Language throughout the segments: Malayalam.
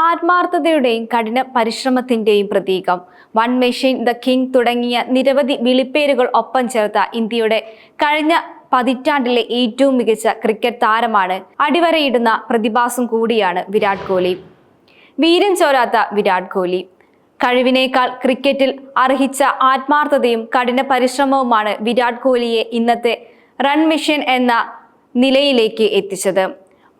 ആത്മാർത്ഥതയുടെയും കഠിന പരിശ്രമത്തിന്റെയും പ്രതീകം. വൺ മെഷീൻ, ദ കിങ് തുടങ്ങിയ നിരവധി വിളിപ്പേരുകൾ ഒപ്പം ചേർത്ത ഇന്ത്യയുടെ കഴിഞ്ഞ പതിറ്റാണ്ടിലെ ഏറ്റവും മികച്ച ക്രിക്കറ്റ് താരമാണ്. അടിവരയിടുന്ന പ്രതിഭാസം കൂടിയാണ് വിരാട് കോഹ്ലി. വീര്യം ചോരാത്ത വിരാട് കോഹ്ലി കഴിവിനേക്കാൾ ക്രിക്കറ്റിൽ അർഹിച്ച ആത്മാർത്ഥതയും കഠിന പരിശ്രമവുമാണ് വിരാട് കോഹ്ലിയെ ഇന്നത്തെ റൺ മെഷീൻ എന്ന നിലയിലേക്ക് എത്തിച്ചത്.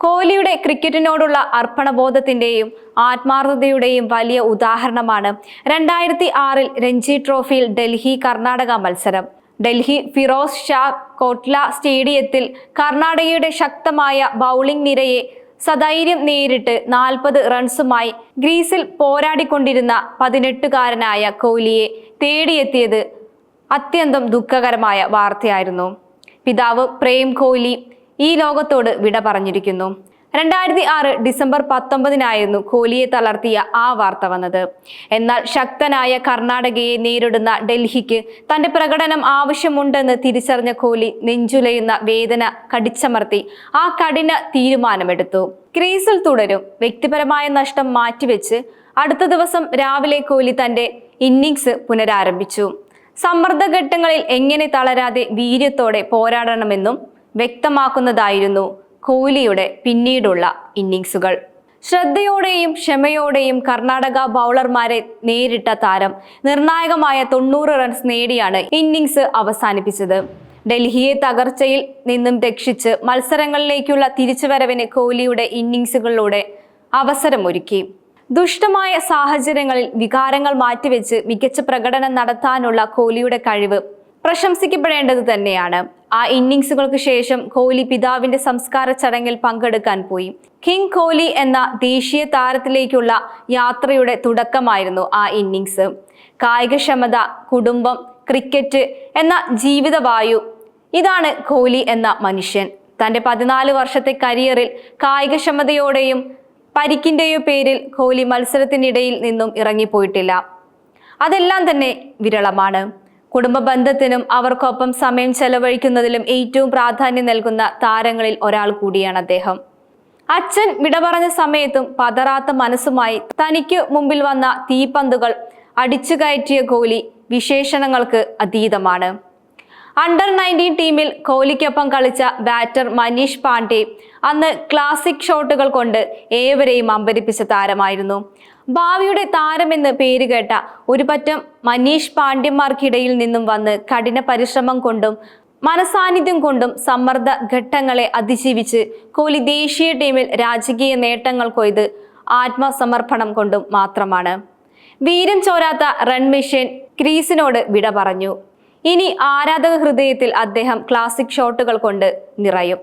കോഹ്ലിയുടെ ക്രിക്കറ്റിനോടുള്ള അർപ്പണബോധത്തിന്റെയും ആത്മാർത്ഥതയുടെയും വലിയ ഉദാഹരണമാണ് 2006 രഞ്ജി ട്രോഫിയിൽ ഡൽഹി കർണാടക മത്സരം. ഡൽഹി ഫിറോസ് ഷാ കോട്ല സ്റ്റേഡിയത്തിൽ കർണാടകയുടെ ശക്തമായ ബൗളിംഗ് നിരയെ സധൈര്യം നേരിട്ട് 40 റൺസുമായി ഗ്രീസിൽ പോരാടിക്കൊണ്ടിരുന്ന 18-കാരനായ കോഹ്ലിയെ തേടിയെത്തിയത് അത്യന്തം ദുഃഖകരമായ വാർത്തയായിരുന്നു. പിതാവ് പ്രേം കോഹ്ലി ഈ ലോകത്തോട് വിട പറഞ്ഞിരിക്കുന്നു. 2006 ഡിസംബർ 19 കോഹ്ലിയെ തളർത്തിയ ആ വാർത്ത വന്നത്. എന്നാൽ ശക്തനായ കർണാടകയെ നേരിടുന്ന ഡൽഹിക്ക് തന്റെ പ്രകടനം ആവശ്യമുണ്ടെന്ന് തിരിച്ചറിഞ്ഞ കോഹ്ലി നെഞ്ചുലയുന്ന വേദന കടിച്ചമർത്തി ആ കഠിന തീരുമാനമെടുത്തു. ക്രീസിൽ തുടരും. വ്യക്തിപരമായ നഷ്ടം മാറ്റിവെച്ച് അടുത്ത ദിവസം രാവിലെ കോഹ്ലി തന്റെ ഇന്നിംഗ്സ് പുനരാരംഭിച്ചു. സമ്മർദ്ദഘട്ടങ്ങളിൽ എങ്ങനെ തളരാതെ വീര്യത്തോടെ പോരാടണമെന്നും വ്യക്തമാക്കുന്നതായിരുന്നു കോഹ്ലിയുടെ പിന്നീടുള്ള ഇന്നിംഗ്സുകൾ. ശ്രദ്ധയോടെയും ക്ഷമയോടെയും കർണാടക ബൗളർമാരെ നേരിട്ട താരം നിർണായകമായ 90 റൺസ് നേടിയാണ് ഇന്നിംഗ്സ് അവസാനിപ്പിച്ചത്. ഡൽഹിയെ തകർച്ചയിൽ നിന്നും രക്ഷിച്ച് മത്സരങ്ങളിലേക്കുള്ള തിരിച്ചുവരവിന് കോഹ്ലിയുടെ ഇന്നിംഗ്സുകളിലൂടെ അവസരമൊരുക്കി. ദുഷ്ടമായ സാഹചര്യങ്ങളിൽ വികാരങ്ങൾ മാറ്റിവെച്ച് മികച്ച പ്രകടനം നടത്താനുള്ള കോഹ്ലിയുടെ കഴിവ് പ്രശംസിക്കപ്പെടേണ്ടത് തന്നെയാണ്. ആ ഇന്നിംഗ്സുകൾക്ക് ശേഷം കോഹ്ലി പിതാവിന്റെ സംസ്കാര ചടങ്ങിൽ പങ്കെടുക്കാൻ പോയി. കിങ് കോഹ്ലി എന്ന ദേശീയ താരത്തിലേക്കുള്ള യാത്രയുടെ തുടക്കമായിരുന്നു ആ ഇന്നിംഗ്സ്. കായികക്ഷമത, കുടുംബം, ക്രിക്കറ്റ് എന്ന ജീവിതവായു, ഇതാണ് കോഹ്ലി എന്ന മനുഷ്യൻ. തന്റെ 14 വർഷത്തെ കരിയറിൽ കായികക്ഷമതയോടെയും പരിക്കിന്റെയോ പേരിൽ കോഹ്ലി മത്സരത്തിനിടയിൽ നിന്നും ഇറങ്ങിപ്പോയിട്ടില്ല. അതെല്ലാം തന്നെ വിരളമാണ്. കുടുംബ ബന്ധത്തിനും അവർക്കൊപ്പം സമയം ചെലവഴിക്കുന്നതിലും ഏറ്റവും പ്രാധാന്യം നൽകുന്ന താരങ്ങളിൽ ഒരാൾ കൂടിയാണ് അദ്ദേഹം. അച്ഛൻ വിട പറഞ്ഞ സമയത്തും പതറാത്ത മനസ്സുമായി തനിക്ക് മുമ്പിൽ വന്ന തീപ്പന്തുകൾ അടിച്ചു കയറ്റിയ കോഹ്ലി വിശേഷണങ്ങൾക്ക് അതീതമാണ്. അണ്ടർ 19 ടീമിൽ കോഹ്ലിക്കൊപ്പം കളിച്ച ബാറ്റർ മനീഷ് പാണ്ഡെ അന്ന് ക്ലാസിക് ഷോട്ടുകൾ കൊണ്ട് ഏവരെയും അമ്പരിപ്പിച്ച താരമായിരുന്നു. ഭാവിയുടെ താരമെന്ന് പേരുകേട്ട ഒരു പറ്റം മനീഷ് പാണ്ഡ്യന്മാർക്കിടയിൽ നിന്നും വന്ന് കഠിന പരിശ്രമം കൊണ്ടും മനസാന്നിധ്യം കൊണ്ടും സമ്മർദ്ദ ഘട്ടങ്ങളെ അതിജീവിച്ച് കോഹ്ലി ദേശീയ ടീമിൽ രാജകീയ നേട്ടങ്ങൾ കൊയ്ത് ആത്മസമർപ്പണം കൊണ്ടും മാത്രമാണ്. വീര്യം ചോരാത്ത റൺ മെഷീൻ ക്രീസിനോട് വിട പറഞ്ഞു. ഇനി ആരാധക ഹൃദയത്തിൽ അദ്ദേഹം ക്ലാസിക് ഷോട്ടുകൾ കൊണ്ട് നിറയും.